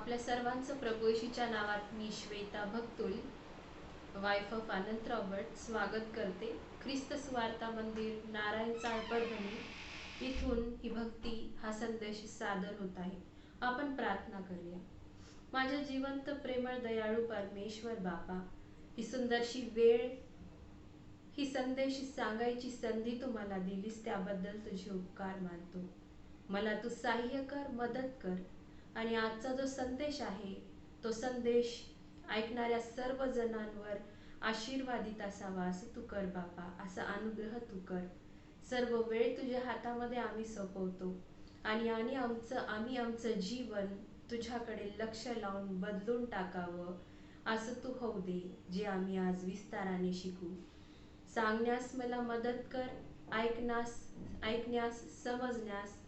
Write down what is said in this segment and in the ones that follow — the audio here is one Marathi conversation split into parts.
आपल्या सर्वांचं प्रभू येशूच्या नावात मी श्वेता भक्तुल, वाईफ ऑफ अनंतराव भट, स्वागत करते. ख्रिस्त सुवार्ता मंदिर, नारायण चाळ, परभणी इथून ही भक्ती हा संदेश सादर होत आहे. आपण प्रार्थना करूया. माझ्या जिवंत प्रेमळ दयाळू परमेश्वर बापा, ही सुंदरशी वेळ, ही संदेश सांगायची संधी तू मला दिलीस, त्याबद्दल तुझे उपकार मानतो. मला तू सहाय्य कर, मदत कर आणि आजचा जो संदेश आहे तो संदेश ऐकणाऱ्या सर्व जणांवर आशीर्वादित असावा असं तू कर बापा. असा अनुग्रह तू कर. सर्व वेळ तुझ्या हातामध्ये आम्ही सोपवतो आणि आम्ही आमचं जीवन तुझ्याकडे लक्ष लावून बदलून टाकावं असं तू होऊ दे, जे आम्ही आज विस्ताराने शिकू. सांगण्यास मला मदत कर, ऐकण्यास, समजण्यास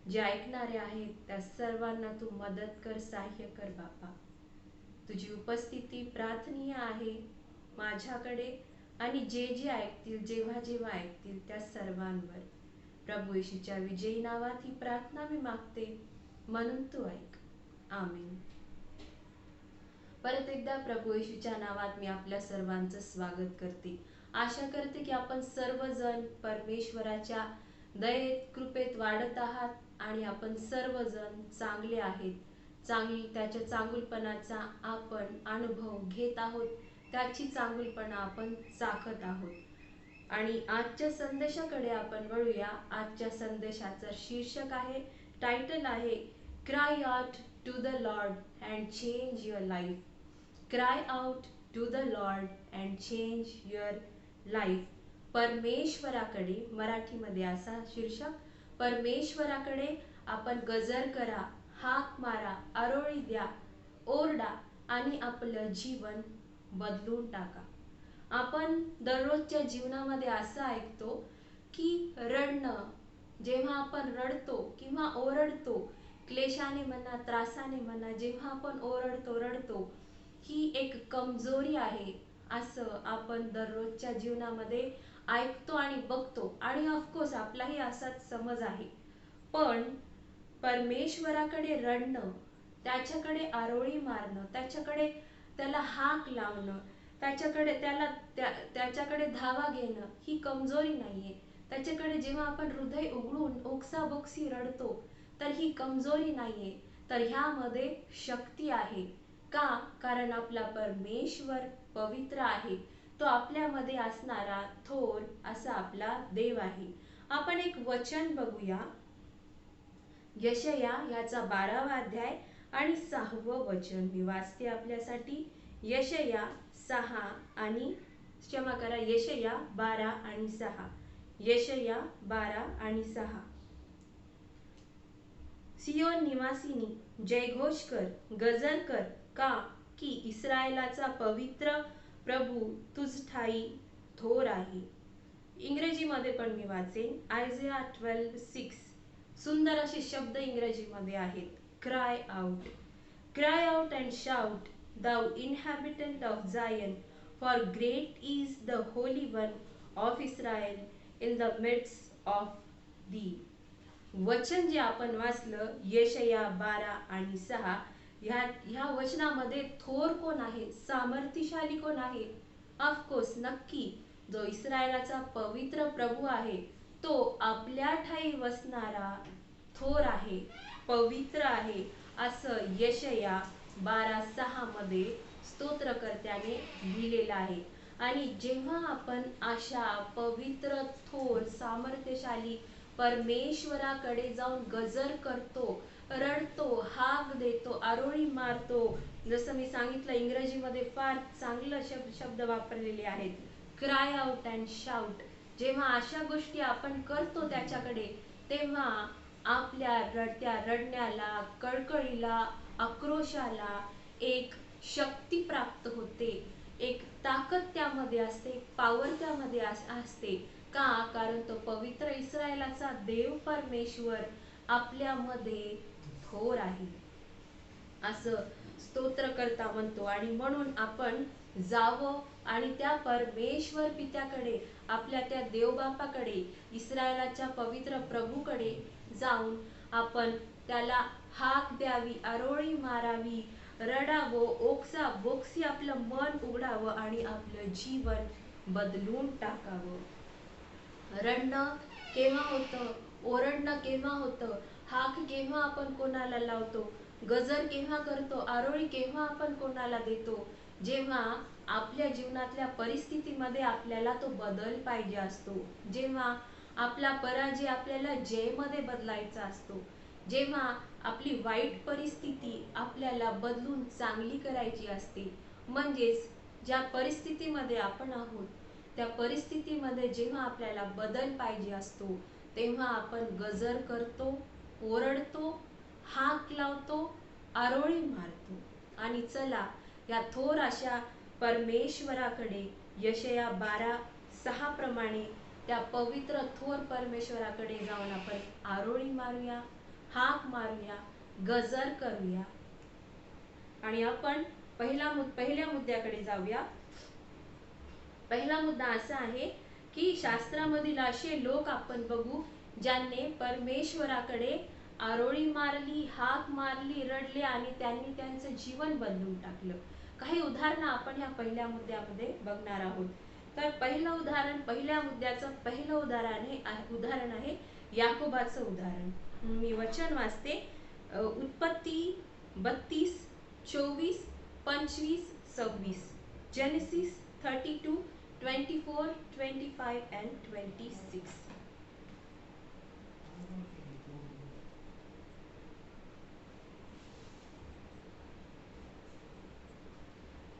जे ऐकणारे आहेत त्या सर्वांना तू मदत कर, सहाय्य कर बापा. तुझी उपस्थिती प्रार्थनीय आहे माझ्याकडे आणि जे ऐकतील, जेव्हा ऐकतील त्या सर्वांवर. प्रभू येशूच्या विजयी नावात ही प्रार्थना मी मागते, म्हणून तू ऐक. आमीन. परत एकदा प्रभू येशूच्या नावात मी आपल्या सर्वांचं स्वागत करते. आशा करते की आपण सर्वजण परमेश्वराच्या दयेत, कृपेत वाढत आहात आणि आपण सर्वजण चांगले आहेत. त्याच्या चांगुलपणाचा आपण अनुभव घेत आहोत, त्याची चांगुलपणा आपण चाखत आहोत. आणि आजच्या संदेशाकडे आपण वळूया. आजच्या संदेशाचं शीर्षक आहे, टायटल आहे, cry out to the Lord and change your life. Cry out to the Lord and change your life. परमेश्वराकडे, मराठीमध्ये असा शीर्षक, परमेश्वराकडे आपण गजर करा, हाक मारा, आरोळी द्या, ओरडा आणि आपलं जीवन बदलून टाका. आपण दररोजच्या जीवनामध्ये असं ऐकतो की रडणं, जेव्हा आपण रडतो किंवा ओरडतो, क्लेशाने म्हणा, त्रासाने म्हणा, जेव्हा आपण रडतो, ही एक कमजोरी आहे असं आपण दररोजच्या जीवनामध्ये ऐकतो आणि बघतो. आणि ऑफकोर्स आपलाही असाच समज आहे. पण परमेश्वराकडे रडणं, त्याच्याकडे आरोळी मारणं, त्याला हाक लावणं, त्याच्याकडे धावा घेणं ही कमजोरी नाहीये. त्याच्याकडे जेव्हा आपण हृदय उघडून ओक्साबोक्सी रडतो तर ही कमजोरी नाहीये, तर ह्यामध्ये शक्ती आहे. का? कारण आपला परमेश्वर पवित्र आहे. तो आपल्यामध्ये असणारा थोर असा आपला देव आहे. आपण एक वचन बघूया. यशया याचा 12वा अध्याय आणि 6वं वचन मी वाचते आपल्यासाठी. यशया 12 आणि 6. यशया 12 आणि 6. सियोन निवासिनी, जयघोष कर, गजर कर, का की इस्रायलाचा पवित्र प्रभू तुझ ठाई थोर आहे. इंग्रजीमध्ये पण मी वाचेन. आयझिया 12:6. सुंदर असे शब्द इंग्रजीमध्ये आहेत. Cry out and shout, thou inhabitant of Zion, for great is the Holy One of Israel in the midst of thee. वचन जे आपण वाचलं, यशया 12 आणि 6, ह्या वचनामध्ये थोर कोण आहे, सामर्थ्यशाली कोण आहे? ऑफकोर्स, नक्की जो इस्रायलाचा पवित्र प्रभू आहे, तो आपल्या ठाई वसणारा थोर आहे, पवित्र आहे असं यशया 12:6 मध्ये स्तोत्रकर्त्याने लिहिलेलं आहे. आणि जेव्हा आपण अशा पवित्र, थोर, सामर्थ्यशाली परमेश्वराकडे जाऊन गजर करतो, रडतो, हाक देतो, आरोळी मारतो, जसं मी सांगितलं इंग्रजीमध्ये फार चांगलं शब्द वापरलेले आहेत, क्राय आउट अँड शाउट. जेव्हा अशा गोष्टी आपण करतो त्याच्याकडे, तेव्हा आपल्या रडण्याला, कळकळीला, आक्रोशाला एक शक्ती प्राप्त होते, एक ताकद त्यामध्ये असते, पॉवर त्यामध्ये असते. का? कारण तो पवित्र इस्रायलाचा देव परमेश्वर आपल्यामध्ये थोर आहे असं स्तोत्रकर्ता म्हणतो. आणि म्हणून आपण जावं आणि त्या परमेश्वर पित्याकडे, आपल्या त्या देवबापाकडे, इस्रायलाच्या पवित्र प्रभूकडे जाऊन आपण त्याला हाक द्यावी, आरोळी मारावी, रडावं, ओक्सा बोक्सी आपलं मन उघडावं आणि आपलं जीवन बदलून टाकावं. रडणं केव्हा होतं, ओरडणं केव्हा होतं, हाक केव्हा आपण कोणाला लावतो, गजर केव्हा करतो, आरोळी केव्हा आपण कोणाला देतो, जेव्हा आपल्या जीवनातल्या परिस्थितीमध्ये आपल्याला तो बदल पाहिजे असतो, जेव्हा आपला पराजय आपल्याला जयमध्ये बदलायचा असतो, जेव्हा आपली वाईट परिस्थिती आपल्याला बदलून चांगली करायची असते. म्हणजेच ज्या परिस्थितीमध्ये आपण आहोत त्या परिस्थितीमध्ये जेव्हा आपल्याला बदल पाहिजे असतो तेव्हा आपण गजर करतो, ओरडतो, हाक लावतो, आरोळी मारतो. आणि चला या थोर अशा परमेश्वराकडे यशया 12:6 प्रमाणे त्या पवित्र थोर परमेश्वराकडे जाऊन आपण आरोळी मारूया, हाक मारूया, गजर करूया. आणि आपण पहिल्या मुद्द्याकडे जाऊया. पहिला मुद्दा असा आहे की शास्त्रामधील असे लोक आपण बघू ज्यांनी परमेश्वराकडे आरोळी मारली, हाक मारली, रडले आणि त्यांनी त्यांचं जीवन बदलून टाकलं. काही उदाहरणं आपण ह्या पहिल्या मुद्द्यामध्ये बघणार आहोत. तर पहिल्या मुद्द्याचं पहिलं उदाहरण आहे याकोबाचं उदाहरण. मी वचन वाचते. उत्पत्ती 32, 24, 25, 26. Genesis 32, 24, 25 and 26.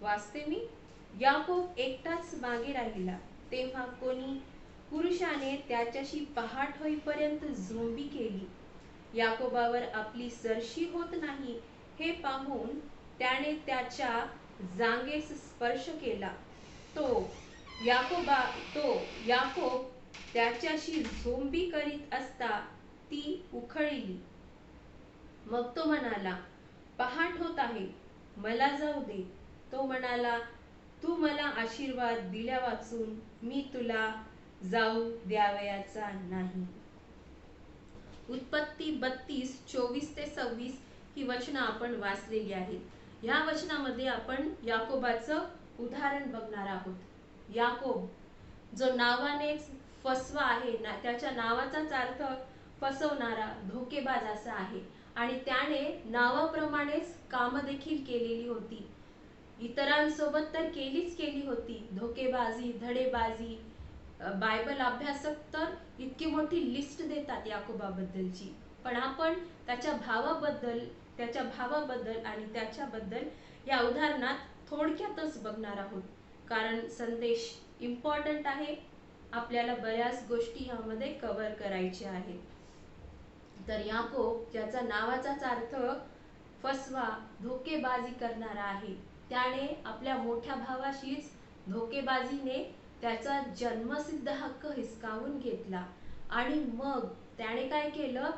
वाचते मी. याकोब एकटाच मागे राहिला. तेव्हा कोणी पुरुषाने त्याच्याशी पहाट होईपर्यंत झोंबी केली. याकोबावर आपली सरशी होत नाही हे पाहून त्याने त्याच्या जांघेस स्पर्श केला. तो याकोब त्याच्याशी झोंबी करीत असता ती उखळली. मग तो म्हणाला, पहाट होत आहे, मला जाऊ दे. तो म्हणाला, तू मला आशीर्वाद दिल्या वाचून मी तुला जाऊ द्यावयाचा नाही. उत्पत्ती 32, 24 ते 26 ही वचनं आपण वाचलेली आहेत. या वचनामध्ये आपण याकोबाचं उदाहरण बघणार आहोत. याकोब जो नावानेच फसवा आहे, त्याच्या नावाचाच अर्थ फसवणारा, धोकेबाज असा आहे आणि त्याने नावाप्रमाणेच काम देखील केलेली होती. इतरांसोबत तर केली होती धोकेबाजी, धडेबाजी. बायबल अभ्यासक तर इतकी मोठी लिस्ट देतात याकोबाबद्दलची, पण आपण त्याच्या भावाबद्दल आणि त्याच्याबद्दल या उदाहरणात थोडक्यातच बघणार आहोत, कारण संदेश इम्पॉर्टंट आहे. आपल्याला बऱ्याच गोष्टी यामध्ये कव्हर करायच्या आहेत. तर याकोब ज्याचा नावाचाच अर्थ फसवा, धोकेबाजी करणारा आहे, त्याने आपल्या मोठ्या भावाशीच धोकेबाजीने त्याचा जन्मसिद्ध हक्क हिसकावून घेतला आणि मग त्याने काय केलं,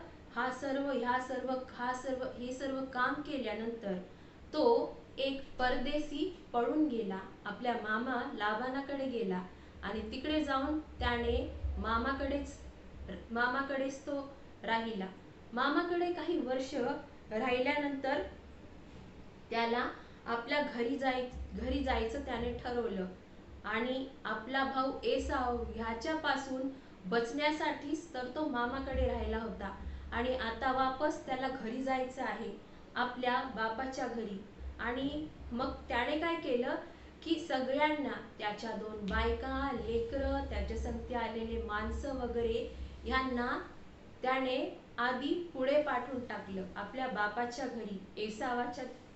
हे सर्व काम केल्यानंतर तो एक परदेशी पळून गेला, आपल्या मामा लाबानाकडे गेला आणि तिकडे जाऊन त्याने मामाकडेच तो राहिला. मामाकडे काही वर्ष राहिल्यानंतर त्याला आपल्या घरी जायचं त्याने ठरवलं आणि आपला भाऊ एसाव ह्याच्यापासून बचण्यासाठीच तर तो मामाकडे राहिला होता आणि आता वापस त्याला घरी जायचं आहे, आपल्या बापाच्या घरी. आणि मग त्याने काय केलं की सगळ्यांना, त्याच्या 2 बायका, लेकरं, त्याच्या संगती आलेले माणसं वगैरे ह्यांना त्याने आधी पुढे पाठवून टाकलं, आपल्या बापाच्या घरी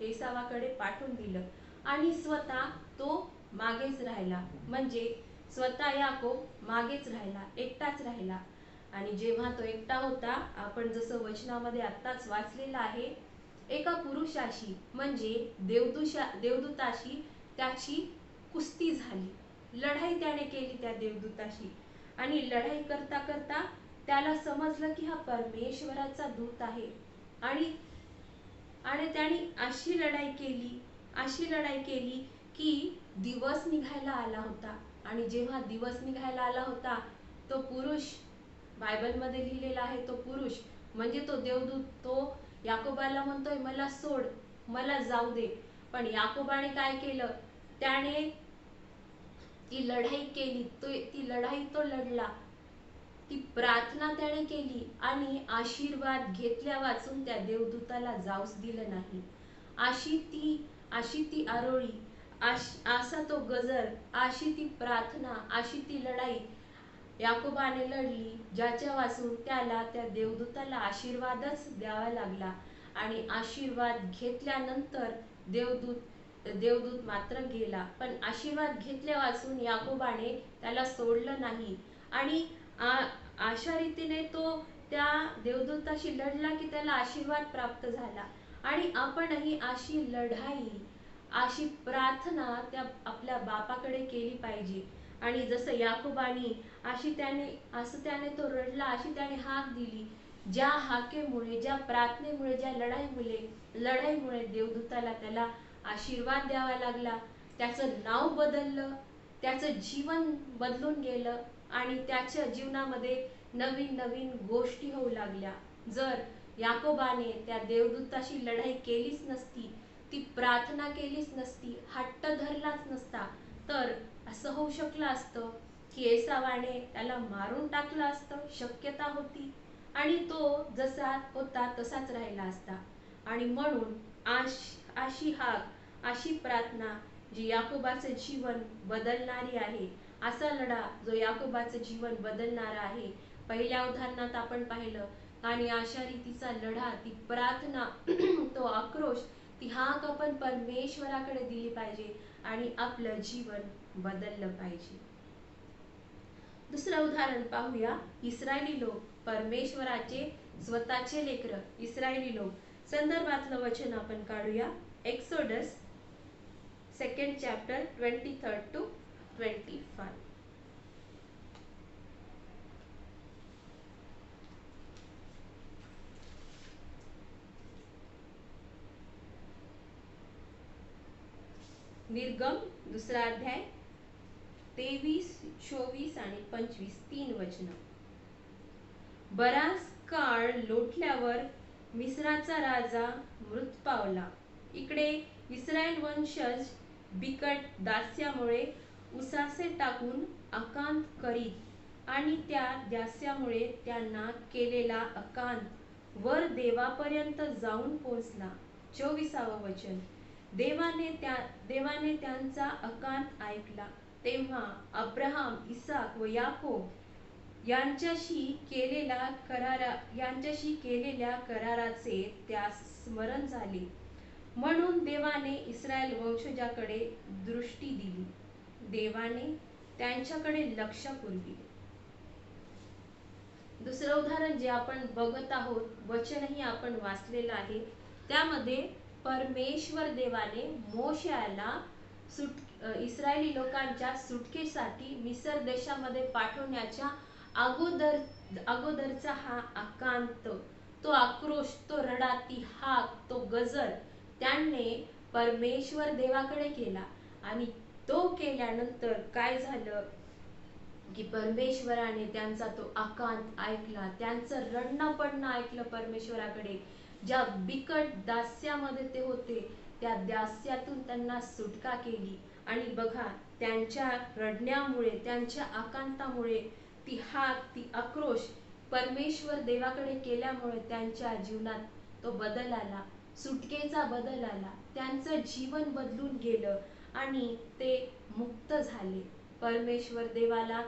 एसावाकडे पाठवून दिलं आणि स्वतः तो मागेच राहिला. म्हणजे स्वतः याकोब मागेच राहिला, एकटाच राहिला. आणि जेव्हा तो एकटा होता, आपण जसं वचनामध्ये आत्ताच वाचलेलं आहे, एका पुरुषाशी म्हणजे देवदूताशी त्याची कुस्ती झाली, लढाई त्याने केली त्या देवदूताशी. आणि लढाई करता करता त्याला समजलं की हा परमेश्वराचा दूत आहे आणि त्याने अशी लढाई केली की दिवस निघायला आला होता. आणि जेव्हा दिवस निघायला आला होता, तो पुरुष, बायबलमध्ये लिहिलेला आहे, तो पुरुष म्हणजे तो देवदूत, तो याकोबाला म्हणतोय मला सोड, मला जाऊ दे. पण याकोबाने काय केलं, त्याने ती लढाई केली, ती लढाई तो लढला, ती प्रार्थना त्याने केली आणि आशीर्वाद घेतल्या वाचून त्या देवदूताला जाऊच दिलं नाही. अशी ती आरोळी, असा तो गजर, अशी ती प्रार्थना, अशी ती लढाई याकोबाने लढली, ज्याच्या वाचून त्याला त्या देवदूताला आशीर्वादच द्यावा लागला. आणि आशीर्वाद घेतल्यानंतर देवदूत मात्र गेला, पण आशीर्वाद घेतल्या वाचून याकोबाने त्याला सोडलं नाही. आणि अशा रीतीने तो त्या देवदूताशी लढला की त्याला आशीर्वाद प्राप्त झाला. आणि आपणही अशी लढाई, अशी प्रार्थना त्या आपल्या बापाकडे केली पाहिजे. आणि जसं याकोबानी असं त्याने तो रडला, अशी त्याने हाक दिली, ज्या हाकेमुळे, ज्या प्रार्थनेमुळे, ज्या लढाईमुळे देवदूताला त्याला आशीर्वाद द्यावा लागला, त्याचं नाव बदललं, त्याचं जीवन बदलून गेलं आणि त्याच्या जीवनामध्ये नवीन नवीन गोष्टी होऊ लागल्या. जर याकोबाने त्या देवदूताशी लढाई केलीच नसती, ती प्रार्थना केलीच नसती, हट्ट धरलाच नसता, तर असं होऊ शकलं असतं की एसावाने त्याला मारून टाकलं असतं, शक्यता होती, आणि तो जसा होता तसाच राहिला असता. आणि म्हणून अशी हाक, अशी प्रार्थना जी याकोबाचं जीवन बदलणारी आहे, असा लढा जो याकोबाचं जीवन बदलणारा आहे. पहिल्या उदाहरणात आपण पाहिलं. आणि अशा रीतीचा लढा, ती प्रार्थना, तो आक्रोश, ती हाक आपण परमेश्वराकडे दिली पाहिजे आणि आपलं जीवन बदललं पाहिजे. दुसरं उदाहरण पाहूया. इस्रायली लोक, परमेश्वराचे स्वतःचे लेकरं, इस्रायली लोक, संदर्भातलं वचन आपण काढूया. Exodus 2nd chapter 23rd to 25. निर्गम 2रा अध्याय 23, 24 आणि 25 तीन वचन. बराच काळ लोटल्यावर मिस्राचा राजा मृत पावला. इकडे इस्रायल वंशज बिकट दास्यामुळे उसासे टाकून आकांत करीत आणि त्या दास्यामुळे त्यांना केलेला आकांत वर देवापर्यंत जाऊन पोहोचला. 24वे वचन. देवाने त्यांचा आकांत ऐकला. तेव्हा अब्राहम, इसाक व याकोब यांच्याशी केलेल्या कराराचे त्यास स्मरण झाले. म्हणून देवाने इस्रायल वंशजाकडे दृष्टी दिली, देवाने त्यांच्याकडे लक्ष पुरविले. दुसरं उदाहरण जे आपण बघत आहोत, वचनही आपण वाचलेलं आहे, त्यामध्ये परमेश्वर देवाने मोशेला इस्रायली लोकांच्या सुटकेसाठी मिस्र देशामध्ये पाठवण्याच्या अगोदरचा हा आकांत, तो आक्रोश, तो रडा, ती हाक, तो गजर त्यांनी परमेश्वर देवाकडे केला. आणि तो केल्यानंतर काय झालं की परमेश्वराने त्यांचा तो आकांत ऐकला, त्यांचं रडणं पडणं ऐकलं परमेश्वराकडे. ज्या बिकट दास्यामध्ये ते होते, त्या दास्यातून त्यांना सुटका केली. आणि बघा, त्यांच्या रडण्यामुळे, त्यांच्या आकांतामुळे, ती हाक, ती आक्रोश परमेश्वर देवाकडे केल्यामुळे त्यांच्या जीवनात तो बदल आला, सुटकेचा बदल आला, त्यांचं जीवन बदलून गेलं आणि ते मुक्त झाले. परमेश्वर देवाला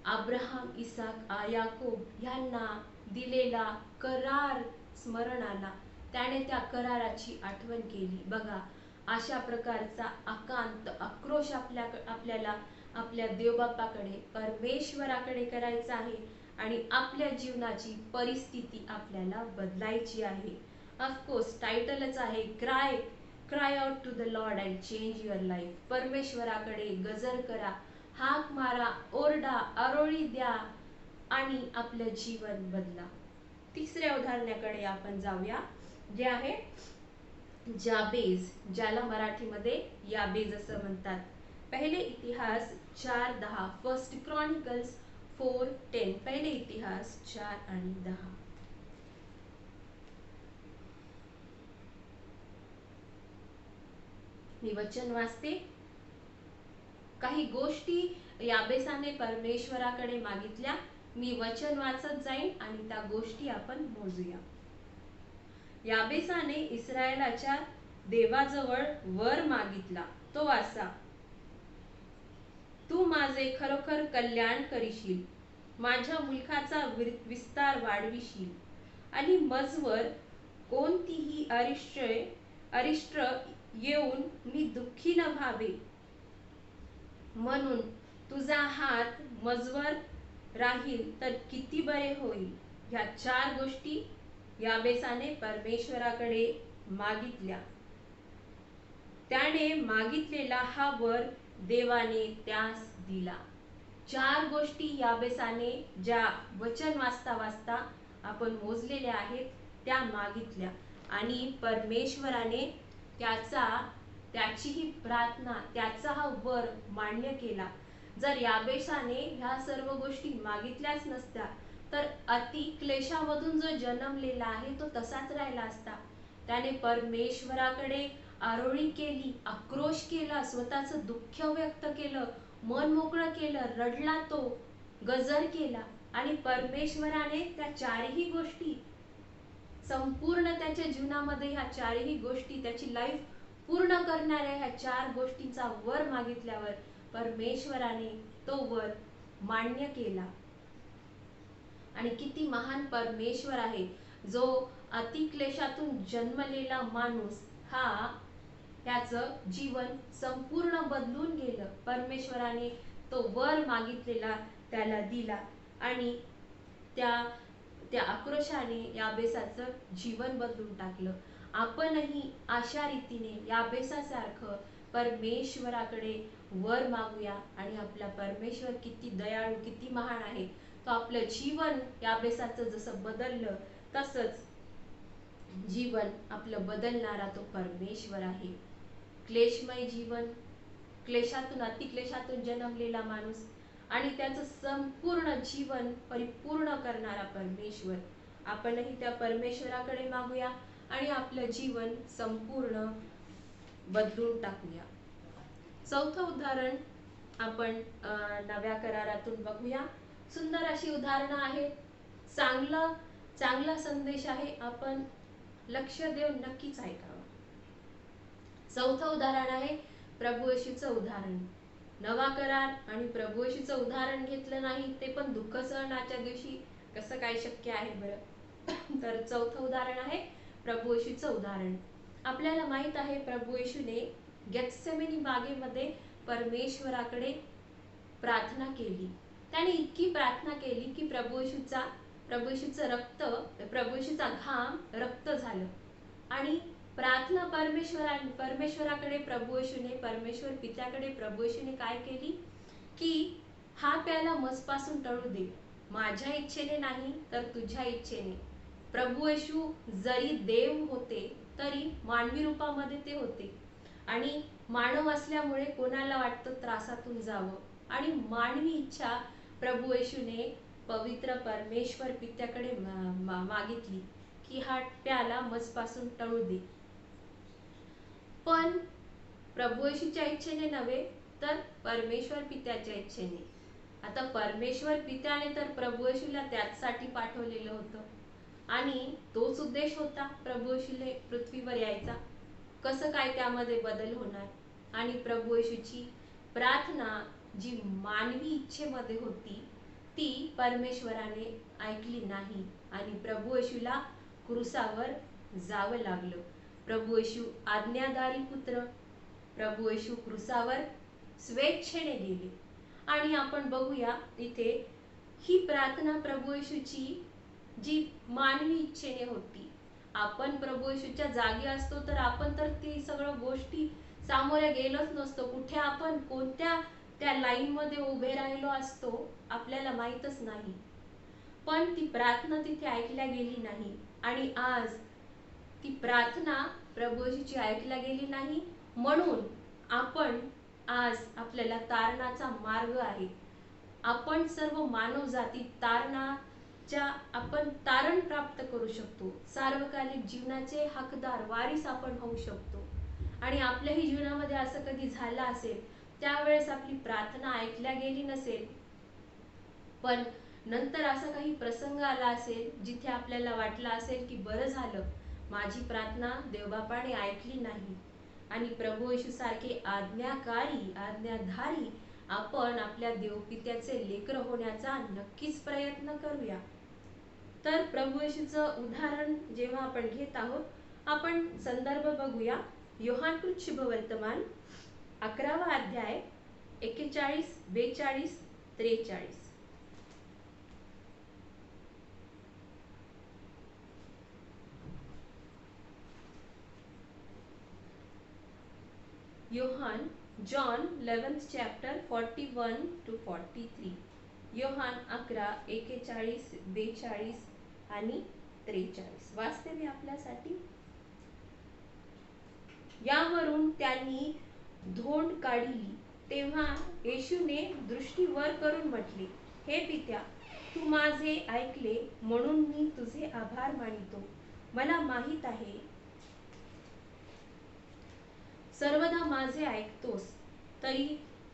अब्राहम, इसाक, याकोब यांना दिलेला करार स्मरण आला, त्याने त्या कराराची आठवण केली. बघा, अशा प्रकारचा आकांत, आक्रोश आपल्याला आपल्या देवबापाकडे, परमेश्वराकडे करायचा आहे आणि आपल्या जीवनाची परिस्थिती आपल्याला बदलायची आहे. ऑफकोर्स टायटलच आहे, cry out to the Lord and change your life. परमेश्वराकडे गजर करा, हाक मारा, ओरडा, आरोळी द्या आणि आपलं जीवन बदला. तिसऱ्या उदाहरणाकडे आपण जाऊया, जे आहे जाबेज, ज्याला मराठीमध्ये याबेज असं म्हणतात. पहिले इतिहास 4:10, फर्स्ट क्रॉनिकल्स 4:10. पहिले इतिहास 4 आणि 10. मी वचन वाचते. काही गोष्टी याबेसाने परमेश्वराकडे मागितल्या. मी वचन वाचत जाईन आणि त्या गोष्टी आपण मोजूया. याबेसाने इस्रायलाच्या देवाजवळ वर मागितला तो असा: तू माझे खरोखर कल्याण करशील, माझ्या मुलखाचा विस्तार वाढविशील आणि मजवर कोणतीही अरिष्ट येऊन मी दुःखी न व्हावे म्हणून तुझा हात मजवर राहील तर किती बरे होईल. ह्या 4 गोष्टी याबेसाने परमेश्वराकडे मागितल्या. त्याने मागितलेला हा वर देवाने त्यास दिला. 4 गोष्टी याबेसाने ज्या वचन वाचता वाचता आपण मोजलेल्या आहेत त्या मागितल्या आणि परमेश्वराने त्याची ही प्रार्थना, त्याचा हा वर मान्य केला. जर याबेसाने ह्या सर्व गोष्टी मागितल्याच नसत्या तर अति क्लेशामधून जो जन्मलेला आहे तो तसाच राहिला असता. त्याने परमेश्वराकडे आरोळी केली, आक्रोश केला, स्वतःचं दुःख व्यक्त केलं, मन मोकळं केलं, रडला, तो गजर केला आणि परमेश्वराने त्या 4ही गोष्टी संपूर्ण त्याच्या जीवनामध्ये, ह्या 4ही गोष्टी त्याची लाईफ पूर्ण करणाऱ्या ह्या 4 गोष्टींचा वर मागितल्यावर परमेश्वराने तो वर मान्य केला. आणि किती महान परमेश्वर आहे जो अतिक्लेशातून जन्मलेला माणूस हा त्याचं जीवन संपूर्ण बदलून गेलं. परमेश्वराने तो वर मागितलेला त्याला दिला आणि त्या आक्रोशाने याबेसाचं जीवन बदलून टाकलं. आपणही अशा रीतीने याबेसासारखं परमेश्वराकडे वर मागूया आणि आपला परमेश्वर किती दयाळू, किती महान आहे. तो आपलं जीवन याबेसाचं जसं बदललं तसंच जीवन आपलं बदलणारा तो परमेश्वर आहे. क्लेशमय जीवन, क्लेशातून, अतिक्लेशातून जन्मलेला माणूस आणि त्याचं संपूर्ण जीवन परिपूर्ण करणारा परमेश्वर. आपणही त्या परमेश्वराकडे मागूया आणि आपलं जीवन संपूर्ण बदलून टाकूया. 4थं उदाहरण आपण नव्या करारातून बघूया. सुंदर अशी उदाहरणं आहेत. चांगला संदेश आहे. आपण लक्ष देऊन नक्कीच ऐकावं. 4थं उदाहरण आहे प्रभू येशूचं उदाहरण. नवा करार आणि प्रभू येशूचं उदाहरण घेतलं नाही ते पण दुःख सहनाच्या दिवशी कसं काय शक्य आहे बरं. तर 4थं उदाहरण आहे प्रभू येशूचं उदाहरण. आपल्याला माहित आहे प्रभू येशूने गेत्सेमनी बागेमध्ये परमेश्वराकडे प्रार्थना केली. त्याने इतकी प्रार्थना केली की प्रभू येशूचं रक्त, प्रभू येशूचा घाम रक्त झालं आणि प्रार्थना परमेश्वराकडे प्रभू येशूने, परमेश्वर पित्याकडे प्रभू येशूने काय केली की हा प्याला मजपासून टळू दे, माझ्या इच्छेने नाही तर तुझ्या इच्छेने. प्रभू येशू जरी देव होते तरी मानवी रूपामध्ये ते होते आणि मानव असल्यामुळे कोणाला वाटतं त्रासातून जावं आणि मानवी इच्छा प्रभू येशूने पवित्र परमेश्वर पित्याकडे मागितली की हा प्याला मजपासून टळू दे. पण प्रभू येशूच्या इच्छेने नव्हे तर परमेश्वर पित्याच्या इच्छेने. आता परमेश्वर पित्याने तर प्रभू येशूला त्याचसाठी पाठवलेलं होतं आणि तोच उद्देश होता प्रभू येशूने पृथ्वीवर यायचा. कसं काय त्यामध्ये बदल होणार. आणि प्रभू येशूची प्रार्थना जी मानवी इच्छेमध्ये होती ती परमेश्वराने ऐकली नाही आणि प्रभू येशूला क्रूसावर जावं लागलं. प्रभू येशू आज्ञाधारी पुत्र, प्रभू येशू क्रूसावर स्वेच्छेने गेले. आणि आपण बघूया इथे ही प्रार्थना प्रभू येशूची जी मानवी इच्छेने होती. आपण प्रभू येशूच्या जागी असतो तर आपण तर ती सगळं गोष्टी सामोरे गेलोच नसतो. कुठे आपण कोणत्या त्या लाईन मध्ये उभे राहिलो असतो आपल्याला माहीतच नाही. पण ती प्रार्थना तिथे ऐकल्या गेली नाही आणि आज ती प्रार्थना प्रभू येशूची ऐकल्या गेली नाही म्हणून आपण आज आपल्याला तारणाचा मार्ग आहे. आपण सर्व मानव जाती आपण तारण प्राप्त करू शकतो. सार्वकालिक जीवनाचे हकदार, वारीस आपण होऊ शकतो. आणि आपल्याही जीवनामध्ये असं कधी झालं असेल, त्यावेळेस आपली प्रार्थना ऐकल्या गेली नसेल, पण नंतर असा काही प्रसंग आला असेल जिथे आपल्याला वाटलं असेल की बरं झालं, माझी प्रार्थना देवबापाने ऐकली नाही, आणि प्रभू येशू सारखे आज्ञाकारी आज्ञाधारी आपण आपल्या देवपित्याचे लेकर होण्याचा नक्कीच प्रयत्न करूया. तर प्रभू येशूचं उदाहरण जेव्हा आपण घेत आहोत, आपण संदर्भ बघूया. योहानकृत शुभवर्तमान 11वा अध्याय 41, 42, 43. Yohan John 11th chapter 41 to 43. Yohan 11, 41, 42 आणि 43 वाचते मी आपल्यासाठी. यावरून त्यांनी धोंड काढली, तेव्हा येशूने दृष्टी वर करून म्हटले, हे पित्या, तू माझे ऐकले म्हणून मी तुझे आभार मानितो. मला माहित आहे सर्वदा माझे ऐकतोस, तरी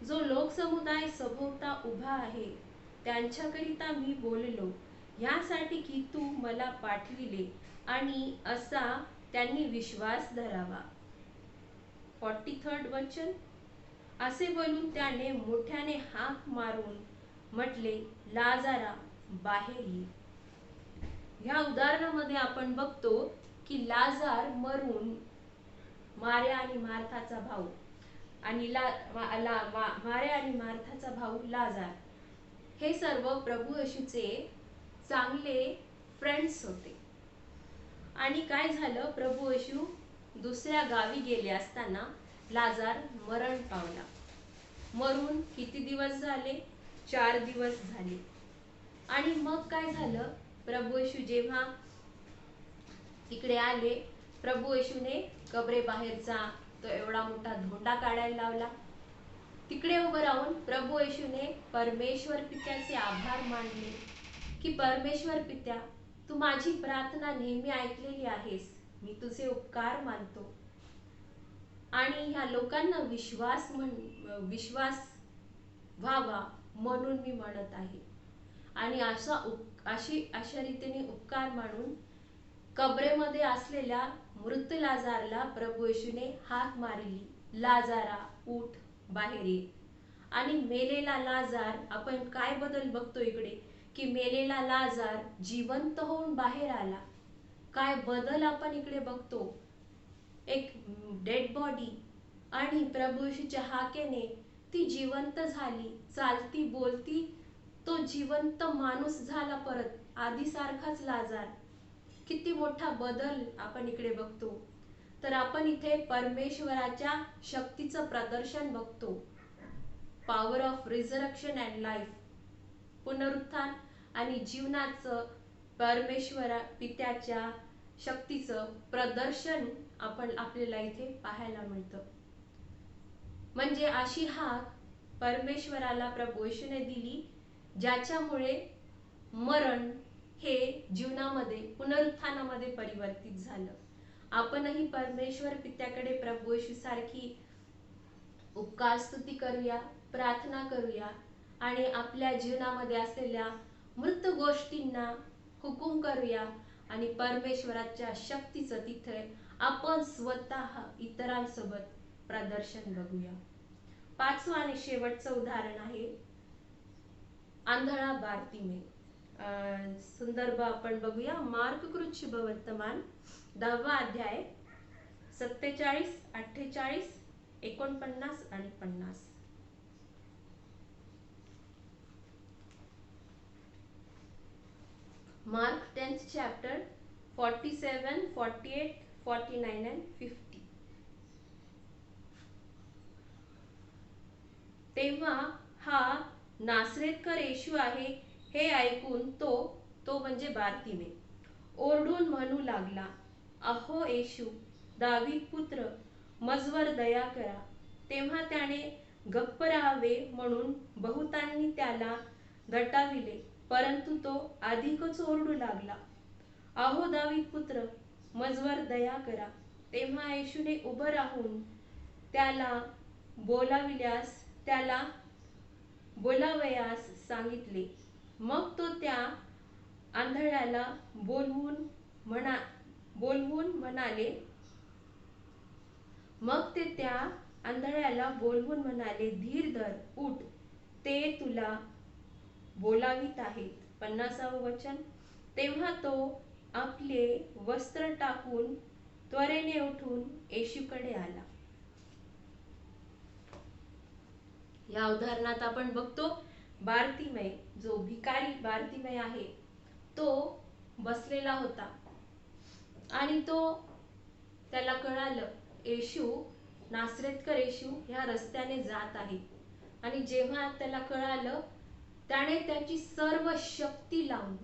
जो लोकसमुदाय सभोवता उभा आहे त्यांच्याकरिता मी बोललो, यासाठी की तू मला पाठविले आणि असा त्यांनी विश्वास धरावा. 43rd वचन. असे बोलून त्याने मोठ्याने हाक मारून म्हटले, लाजारा बाहेर ये. ह्या उदाहरणामध्ये आपण बघतो की लाजार मरून मार्या आणि मार्थाचा भाऊ आणि मार्या आणि मार्थाचा भाऊ लाजार हे सर्व प्रभू येशूचे चांगले फ्रेंड्स होते. आणि काय झालं, प्रभू येशू दुसऱ्या गावी गेले असताना लाजार मरण पावला. मरून किती दिवस झाले? 4 दिवस झाले. आणि मग काय झालं, प्रभू येशू जेव्हा इकडे आले, प्रभू येशूने कबरे बाहेरचा तो एवढा मोठा धोंडा काढायला लावला. तिकडे उभं राहून प्रभू येशूने परमेश्वर पित्याचे आभार मानले की परमेश्वर पित्या, तू माझी प्रार्थना नेहमी ऐकलेली आहेस, मी तुझे उपकार मानतो आणि ह्या लोकांना विश्वास व्हावा म्हणून मी म्हणत आहे. आणि अशा रीतीने उपकार मानून कबरेमध्ये असलेल्या मृत लाजारला प्रभू येशूने हाक मारली, लाजारा उठ, बाहेर ये. आणि मेलेला लाजार, आपण काय बदल बघतो इकडे की मेलेला लाजार जिवंत होऊन बाहेर आला. काय बदल आपण इकडे बघतो, एक डेड बॉडी आणि प्रभू येशूच्या हाकेने ती जिवंत झाली, चालती बोलती तो जिवंत माणूस झाला परत, आधी सारखाच लाजार. किती मोठा बदल आपण इकडे बघतो. तर आपण इथे परमेश्वराच्या शक्तीचं प्रदर्शन बघतो. पॉवर ऑफ रिझरक्शन अँड लाईफ, पुनरुत्थान आणि जीवनाचं परमेश्वरा पित्याच्या शक्तीचं प्रदर्शन आपल्याला इथे पाहायला मिळतं. म्हणजे अशी हाक परमेश्वराला प्रभू येशूने दिली, ज्याच्यामुळे मरण हे जीवनामध्ये पुनरुत्थानामध्ये परिवर्तित झालं. आपणही परमेश्वर पित्याकडे प्रभू येशू सारखी उपकार स्तुती करूया, प्रार्थना करूया आणि आपल्या जीवनामध्ये असलेल्या मृत गोष्टींना हुकूम करूया आणि परमेश्वराच्या शक्तीचं तिथे आपण स्वतः इतरांसोबत प्रदर्शन बघूया. 5वं आणि शेवटचं उदाहरण आहे आंधळा बारतिमे. संदर्भ आपण बघूया. मार्ककृत शुभवर्तमान 10वा अध्याय 47, 48, 49 आणि 50. Mark 10th chapter 47, 48, 49 and 50. तेव्हा हा नासरेतकर येशू आहे हे ऐकून तो म्हणजे बारतिमे ओरडून म्हणू लागला, अहो येशू, दावीद पुत्र, मजवर दया करा. तेव्हा त्याने गप्प राहावे म्हणून बहुतांनी त्याला दटाविले, परंतु तो अधिकच ओरडू लागला, अहो दावीद पुत्र, मजवर दया करा. तेव्हा येशूने उभं राहून त्याला बोलाविल्यास त्याला बोलावयास सांगितले. मग तो त्या आंधळ्याला बोलवून म्हणाले मग ते त्या आंधळ्याला बोलवून म्हणाले, धीर धर, उठ, ते तुला बोलावित आहेत. 50वे वचन. तेव्हा तो आपले वस्त्र टाकून त्वरेने उठून येशूकडे आला. या उदाहरणात आपण बघतो बारतिमय, जो भिकारी बारतिमय आहे, तो बसलेला होता आणि त्याला कळालं येशू, नासरेतकर येशू ह्या रस्त्याने जात आहे. आणि जेव्हा त्याला कळालं, त्याने त्याची सर्व शक्ती लावून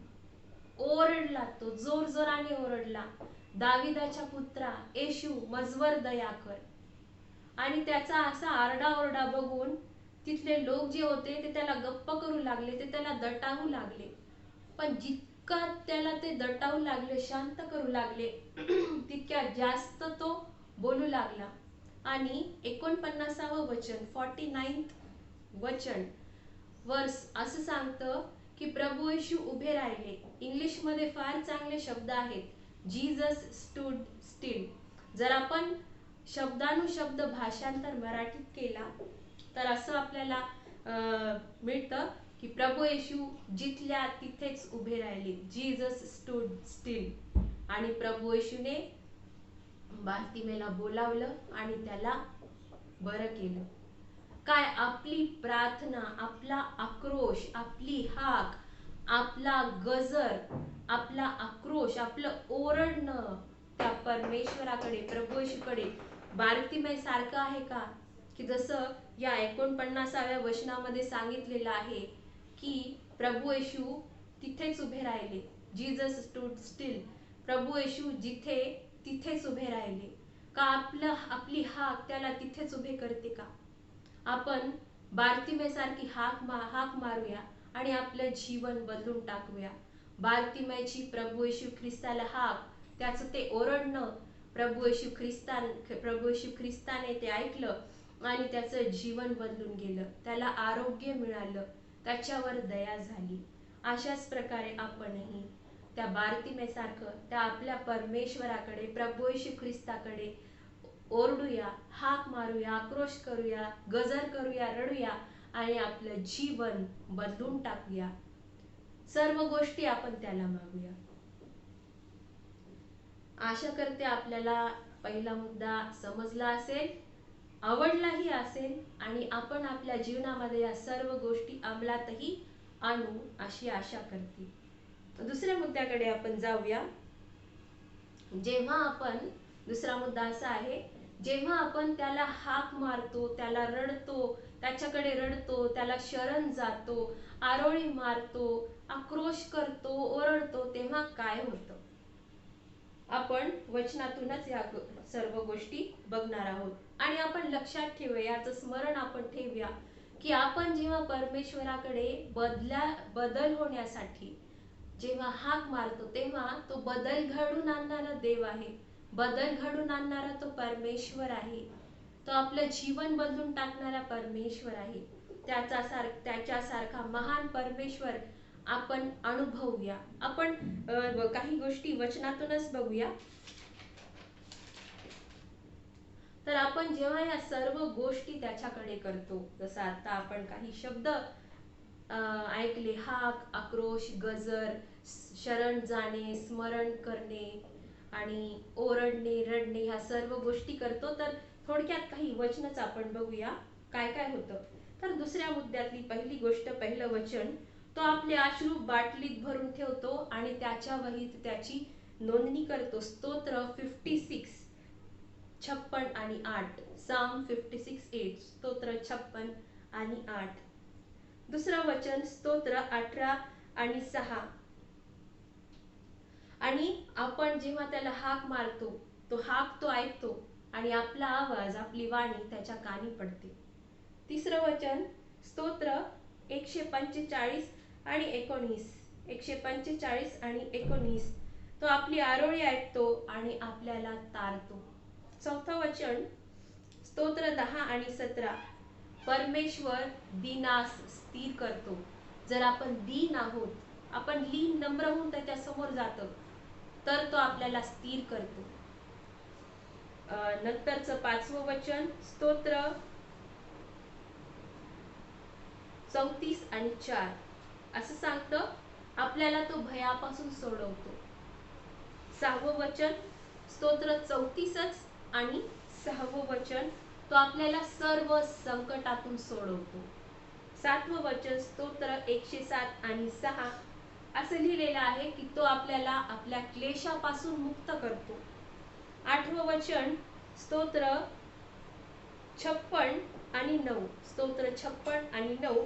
ओरडला, तो जोरजोराने ओरडला, दाविदाच्या पुत्रा येशू, मजवर दया कर. आणि त्याचा असा आरडाओरडा बघून तिथले लोक जे होते ते त्याला गप्प करू लागले, ते त्याला दटावू लागले. पण जितका त्याला ते दटावू लागले, शांत करू लागले, तितक्या जास्त तो बोलू लागला. आणि 49वे वचन, 49th वचन वर्स असं सांगतं की प्रभू येशू उभे राहिले. इंग्लिश मध्ये फार चांगले शब्द आहेत, जीसस स्टूड स्टिल. जर आपण शब्दानुशब्द भाषांतर मराठीत केला तर असं आपल्याला मिळतं की प्रभू येशू जिथल्या तिथेच उभे राहिले, जीसस स्टूड स्टिल. आणि प्रभू येशूने बारतिमेला बोलावलं आणि त्याला बरं केलं. काय आपली प्रार्थना, आपला आक्रोश, आपली हाक, आपला गजर, आपला आक्रोश, आपलं ओरडणं त्या परमेश्वराकडे, प्रभू येशूकडे बारतिमय सारखं आहे का? की जसं या 49व्या वचनामध्ये सांगितलेलं आहे की प्रभू येशू तिथेच उभे राहिले, जीसस स्टूड स्टिल. प्रभू येशू जिथे तिथेच उभे राहिले का? आपली हाक त्याला तिथेच उभे करते का? आपण बारतिमय सारखी हाक मारूया आणि आपलं जीवन बदलून टाकूया. बारतिमयची प्रभू येशू ख्रिस्ताला हाक, त्याचं ते ओरडणं, प्रभू येशू ख्रिस्ताने ते ऐकलं आणि त्याचं जीवन बदलून गेलं, त्याला आरोग्य मिळालं, त्याच्यावर दया झाली. अशाच प्रकारे आपणही त्या बारतिमय सारखं त्या आपल्या परमेश्वराकडे, प्रभू येशू ख्रिस्ताकडे ओरडूया, हाक मारूया, आक्रोश करूया, गजर करूया, रडूया आणि आपलं जीवन बदलून टाकूया. सर्व गोष्टी आपण त्याला मागूया. आशा करते आपल्याला पहिला मुद्दा समजला असेल, आवडलाही असेल आणि आपण आपल्या जीवनामध्ये या सर्व गोष्टी अंमलातही आणू अशी आशा करते. दुसऱ्या मुद्द्याकडे आपण जाऊया. जेव्हा आपण दुसरा मुद्दा असा आहे, जेव्हा आपण त्याला हाक मारतो, त्याला रडतो, त्याच्याकडे रडतो, त्याला शरण जातो, आरोळी मारतो, आक्रोश करतो, ओरडतो, तेव्हा काय होतं? आपण वचनातूनच या सर्व गोष्टी बघणार आहोत. आणि आपण लक्षात ठेवूया, याचं स्मरण आपण ठेवूया की आपण जेव्हा परमेश्वराकडे बदल होण्यासाठी जेव्हा हाक मारतो, तेव्हा तो बदल घडून आणणारा देव आहे, बदल घडून आणणारा तो परमेश्वर आहे, तो आपलं जीवन बदलून टाकणारा परमेश्वर आहे. त्याच्यासारखा महान परमेश्वर आपण अनुभवूया. आपण काही गोष्टी वचनातूनच बघूया. तर आपण जेव्हा या सर्व गोष्टी त्याच्याकडे करतो, जसं आता आपण काही शब्द ऐकले, हाक, आक्रोश, गजर, शरण जाणे, स्मरण करणे आणि ओरडणे, रडणे, ह्या सर्व गोष्टी करतो, तर थोडक्यात काही वचनच आपण बघूया काय काय होतं. तर दुसऱ्या मुद्द्यातली पहिली गोष्ट, पहिलं वचन, तो आपले अश्रू बाटलीत भरून ठेवतो आणि त्याच्या वहीत त्याची नोंदणी करतो. स्तोत्र 56 आणि 8, साम 56:8, स्तोत्र 56 आणि 8. दुसरं वचन स्तोत्र 18 आणि 6. आणि आपण जेव्हा त्याला हाक मारतो, तो ऐकतो आणि आपला आवाज, आपली वाणी त्याच्या कानी पडते. तिसरं वचन स्तोत्र 145 आणि 19, 145 आणि 19, तो आपली आरोळी ऐकतो आणि आपल्याला तारतो. चौथं वचन स्तोत्र 10 आणि 17, परमेश्वर दीनास स्थिर करतो. जर आपण दीन आहोत, आपण लीन नम्र होऊन त्याच्या समोर जातो, तर तो आपल्याला स्थिर करतो. नंतरचं 5वं वचन, स्तोत्र 34 आणि 4 असं सांगतं, आपल्याला तो भयापासून सोडवतो. 6वं वचन, स्तोत्र 34 आणि 6वं वचन, तो आपल्याला सर्व संकटातून सोडवतो. 7वं वचन, स्तोत्र 107 आणि 6 असं लिहिलेलं आहे की तो आपल्याला आपल्या क्लेशापासून मुक्त करतो. 8वं वचन, स्तोत्र 56 आणि 9, स्तोत्र 56 आणि 9,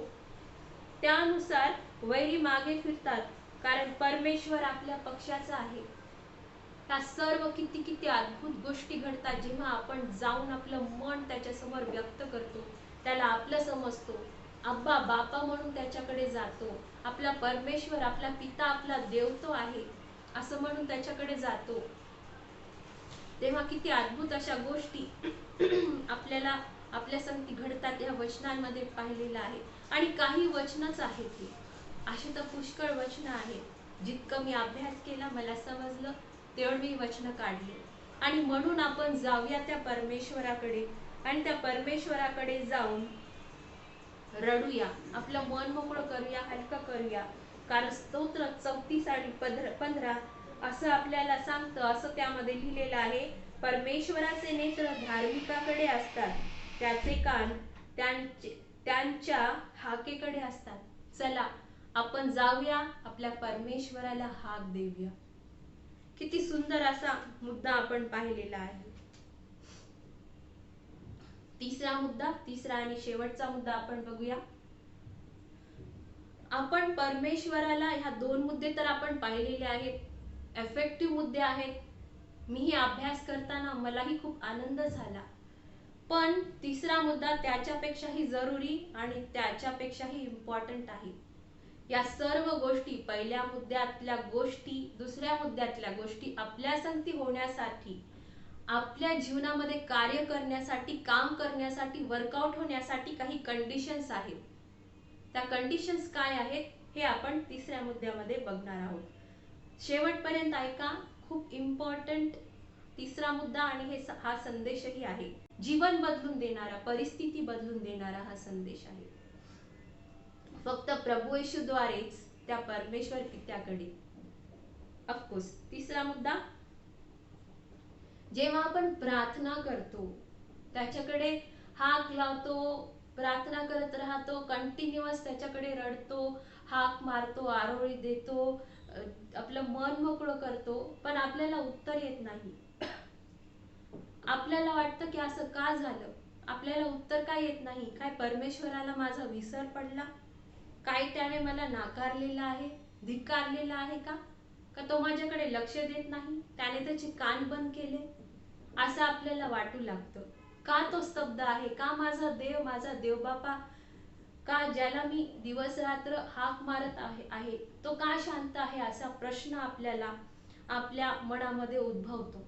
त्यानुसार वैरी मागे फिरतात, कारण परमेश्वर आपल्या पक्षाचा आहे. त्या सर्व किती किती अद्भुत गोष्टी घडतात जेव्हा आपण जाऊन आपलं मन त्याच्यासमोर व्यक्त करतो, त्याला आपलं समजतो, अब्बा बापा म्हणून त्याच्याकडे जातो. आपला परमेश्वर, आपला पिता, आपला देव तो आहे असं म्हणून त्याच्याकडे जातो, तेव्हा किती अद्भुत अशा गोष्टी आपल्याला आपल्या संगती घडतात. या वचनांमध्ये पाहिलेलं आहे. आणि काही वचनच आहेत ती, अशी तर पुष्कळ वचनं आहेत. जितकं मी अभ्यास केला, मला समजलं तेवढं मी वचनं काढले. आणि म्हणून आपण जाऊया त्या परमेश्वराकडे, आणि त्या परमेश्वराकडे जाऊन रडूया, आपलं मन मोकळं करूया, हलकं करूया. कारण स्तोत्र 34 आणि 15 असं आपल्याला सांगतं, असं त्यामध्ये लिहिलेलं आहे, परमेश्वराचे नेत्र धार्मिकाकडे असतात, त्याचे कान त्यांच्या हाकेकडे असतात. चला आपण जाऊया, आपल्या परमेश्वराला हाक देऊया. किती सुंदर असा मुद्दा आपण पाहिलेला आहे. तिसरा आणि शेवटचा मुद्दा आपण बघूया. आपण परमेश्वराला, ह्या 2 मुद्दे तर आपण पाहिलेले आहेत, इफेक्टिव्ह मुद्दे आहेत. मीही अभ्यास करताना मलाही खूप आनंद झाला. पण तिसरा मुद्दा त्याच्यापेक्षाही जरुरी आणि त्याच्यापेक्षाही इम्पॉर्टंट आहे. या सर्व गोष्टी, पहिल्या मुद्द्यातल्या गोष्टी, दुसऱ्या मुद्द्यातल्या गोष्टी आपल्या संगती होण्यासाठी, आपल्या जीवनामध्ये कार्य करण्यासाठी, काम करण्यासाठी, वर्कआउट होण्यासाठी काही कंडिशन्स आहेत. त्या कंडिशन्स काय आहेत हे आपण तिसऱ्या मुद्द्यामध्ये बघणार आहोत. शेवटपर्यंत ऐका, खूप इम्पॉर्टंट तिसरा मुद्दा, आणि हा संदेशही आहे. जीवन बदलून देणारा, परिस्थिती बदलून देणारा हा संदेश आहे. फक्त प्रभू येशूद्वारेच त्या परमेश्वर पित्याकडे. ऑफकोर्स तिसरा मुद्दा, जेव्हा आपण प्रार्थना करतो, त्याच्याकडे हाक लावतो, प्रार्थना करत राहतो, कंटिन्युअस त्याच्याकडे रडतो, हाक मारतो, आरोळी देतो, आपलं मन मोकळं करतो, पण आपल्याला उत्तर येत नाही. आपल्याला वाटतं की असं का झालं, आपल्याला उत्तर का येत नाही. काय परमेश्वराला माझा विसर पडला, काय त्याने मला नाकारलेलं आहे, धिक्कारलेलं आहे का तो माझ्याकडे लक्ष देत नाही, त्याने त्याचे कान बंद केले, असं आपल्याला वाटू लागतं. का तो स्तब्ध आहे, का माझा देव, माझा देवबापा, का ज्याला मी दिवस रात्र हाक मारत आहे तो का शांत आहे, असा प्रश्न आपल्याला आपल्या मनामध्ये उद्भवतो.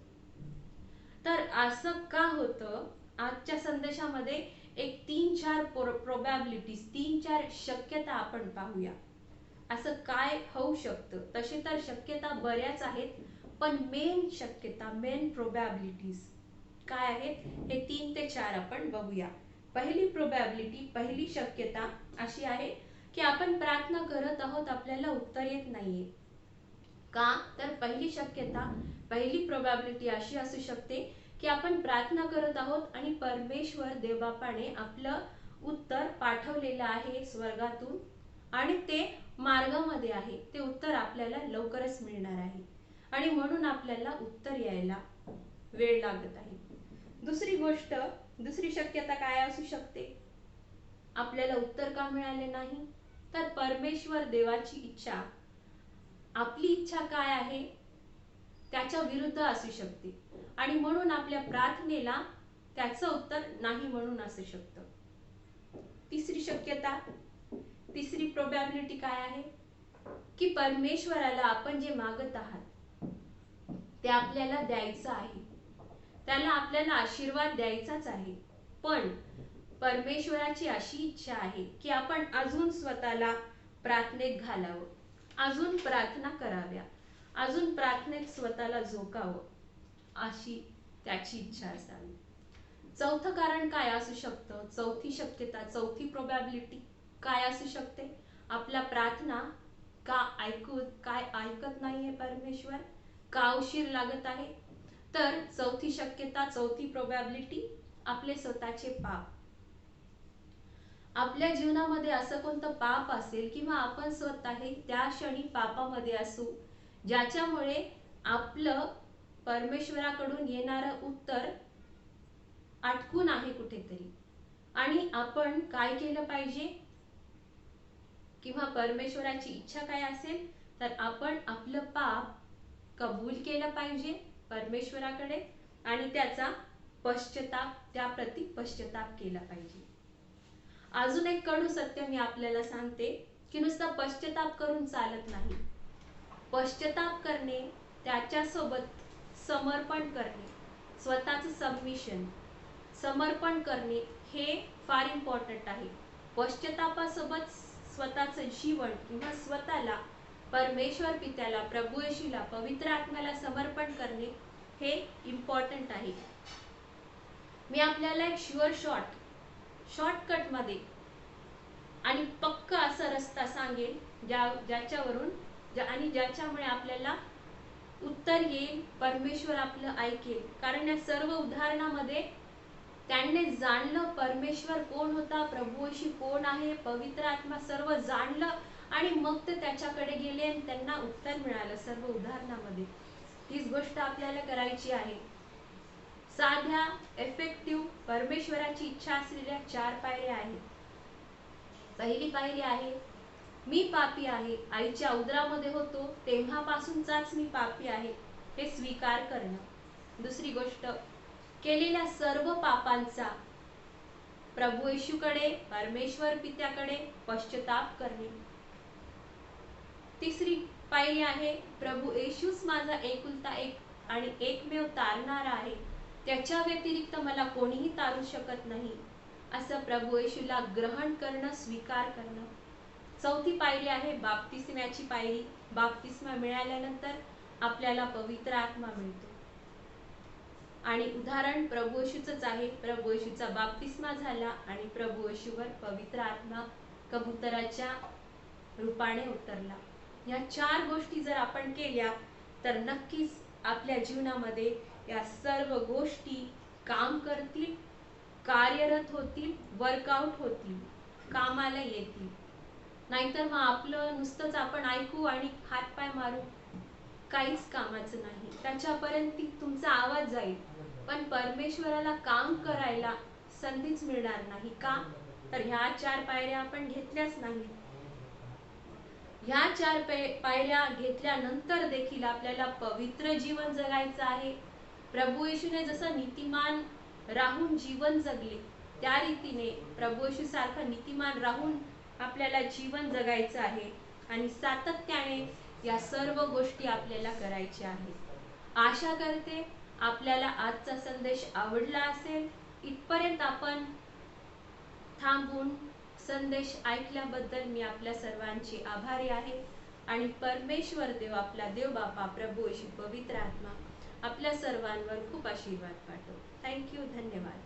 तर असं का होतं, आजच्या संदेशामध्ये एक 3-4 प्रोबॅबिलिटीज, 3-4 शक्यता आपण पाहूया. असं काय होऊ शकतं. तसे तर शक्यता बऱ्याच आहेत, पण मेन शक्यता, मेन प्रोबॅबिलिटीज काय आहेत हे 3 ते 4 आपण बघूया. पहिली प्रोबॅबिलिटी, पहिली शक्यता अशी आहे की आपण प्रार्थना करत आहोत, आपल्याला उत्तर येत नाहीये. का तर पहिली शक्यता, पहिली प्रोबॅबिलिटी अशी असू शकते की आपण प्रार्थना करत आहोत आणि परमेश्वर देवबापाने आपलं उत्तर पाठवलेलं आहे स्वर्गातून, आणि ते मार्गामध्ये आहे. ते उत्तर आपल्याला लवकरच मिळणार आहे, आणि म्हणून आपल्याला उत्तर यायला वेळ लागत आहे. दुसरी गोष्ट, दुसरी शक्यता काय असू शकते, आपल्याला उत्तर का मिळाले नाही, तर परमेश्वर देवाची इच्छा, आपली इच्छा काय आहे त्याच्या विरुद्ध असू शकते, आणि म्हणून आपल्या प्रार्थनेला त्याचं उत्तर नाही म्हणून असू शकतं. तिसरी शक्यता, तिसरी प्रोबॅबिलिटी काय आहे की परमेश्वराला आपण जे मागत आहात ते आपल्याला द्यायचं आहे, त्याला आपल्याला आशीर्वाद द्यायचाच आहे. पण परमेश्वराची अशी इच्छा आहे की आपण अजून स्वतःला प्रार्थनेत घालावं, अजून प्रार्थना कराव्या, अजून प्रार्थनेत स्वतःला झोकावं, अशी त्याची इच्छा असावी. चौथं कारण काय असू शकतं? चौथी शक्यता, चौथी प्रोबॅबिलिटी काय असू शकते? आपला प्रार्थना काय ऐकत नाहीये परमेश्वर? का उशीर लागत आहे? तर चौथी शक्यता, चौथी प्रोबॅबिलिटी आपले स्वतःचे पाप. आपल्या जीवनामध्ये असं कोणतं पाप असेल किंवा आपण स्वतः त्या क्षणी पापामध्ये असू ज्याच्यामुळे आपलं परमेश्वराकडून येणारं उत्तर अटकून आहे कुठेतरी, आणि आपण काय केलं पाहिजे किंवा परमेश्वराची इच्छा काय असेल तर आपण आपलं पाप कबूल केलं पाहिजे परमेश्वराकडे आणि त्याचा त्याप्रती पश्चाताप केला पाहिजे. अजून एक कडू सत्य मी आपल्याला सांगते की नुसता पश्चाताप करून चालत नाही. पश्चाताप करणे, त्याच्यासोबत समर्पण करणे, स्वतःचं सबमिशन, समर्पण करणे हे फार इम्पॉर्टंट आहे. पश्चातापासोबत स्वतःचं जीवन किंवा स्वतःला परमेश्वर पित्याला, प्रभू येशूला, पवित्र आत्म्याला समर्पण करणे हे इम्पॉर्टंट आहे. मी आपल्याला एक शुअर शॉर्टकट मध्ये आणि पक्का असा रस्ता सांगेल ज्याच्यामुळे आपल्याला उत्तर येईल, परमेश्वर आपलं ऐकेल. कारण या सर्व उदाहरणामध्ये त्यांनी जाणलं परमेश्वर कोण होता, प्रभू येशू कोण आहे, पवित्र आत्मा सर्व जाणलं आणि मग ते त्याच्याकडे गेले आणि त्यांना उत्तर मिळालं. सर्व उदाहरणामध्ये हीच गोष्ट आपल्याला करायची आहे. साध्या इफेक्टिव्ह परमेश्वराची इच्छा असलेल्या 4 पायऱ्या आहेत. पहिली पायरी आहे, मी पापी आहे, आईच्या उदरामध्ये होतो तेव्हापासूनचाच मी पापी आहे हे स्वीकार करणं. दुसरी गोष्ट, केलेल्या सर्व पापांचा प्रभू येशूकडे, परमेश्वर पित्याकडे पश्चाताप करणे. तिसरी पायरी आहे, प्रभू येशूच माझा एकुलता एक आणि एकमेव तारणारा आहे, त्याच्या व्यतिरिक्त मला कोणीही तारू शकत नाही, असं प्रभू येशूला ग्रहण करणं, स्वीकार करणं. चौथी पायरी आहे बाप्तिस्म्याची पायरी. बाप्तिस्मा मिळाल्यानंतर आपल्याला पवित्र आत्मा मिळतो आणि उदाहरण प्रभू येशूचंच आहे. प्रभू येशूचा बाप्तिस्मा झाला आणि प्रभू येशूवर पवित्र आत्मा कबुतराच्या रूपाने उतरला. या 4 गोष्टी जर आपण केल्या तर नक्कीच आपल्या जीवनामध्ये या सर्व गोष्टी काम करतील, कार्यरत होतील, वर्कआउट होतील, कामाला येतील. नाहीतर मग आपलं नुसतंच आपण ऐकू आणि हातपाय मारू, काहीच कामाचं नाही. त्याच्यापर्यंत तुमचा आवाज जाईल पण परमेश्वराला काम करायला संधीच मिळणार नाही. का तर ह्या 4 पायऱ्या आपण घेतल्याच नाही. ह्या 4 पायऱ्या घेतल्यानंतर देखील आपल्याला पवित्र जीवन जगायचं आहे. प्रभू येशूने जसं नीतिमान राहून जीवन जगले त्या रीतीने प्रभू येशू सारखं नीतिमान राहून आपल्याला जीवन जगायचं आहे आणि सातत्याने या सर्व गोष्टी आपल्याला करायच्या आहेत. आशा करते आपल्याला आजचा संदेश आवडला असेल. इथपर्यंत आपण थांबून संदेश ऐकल्याबद्दल मी आपल्या सर्वांची आभारी आहे आणि परमेश्वर देव, आपला देव बापा, प्रभू येशू, पवित्र आत्मा आपल्या सर्वांवर खूप आशीर्वाद पाठवो. थँक्यू. धन्यवाद.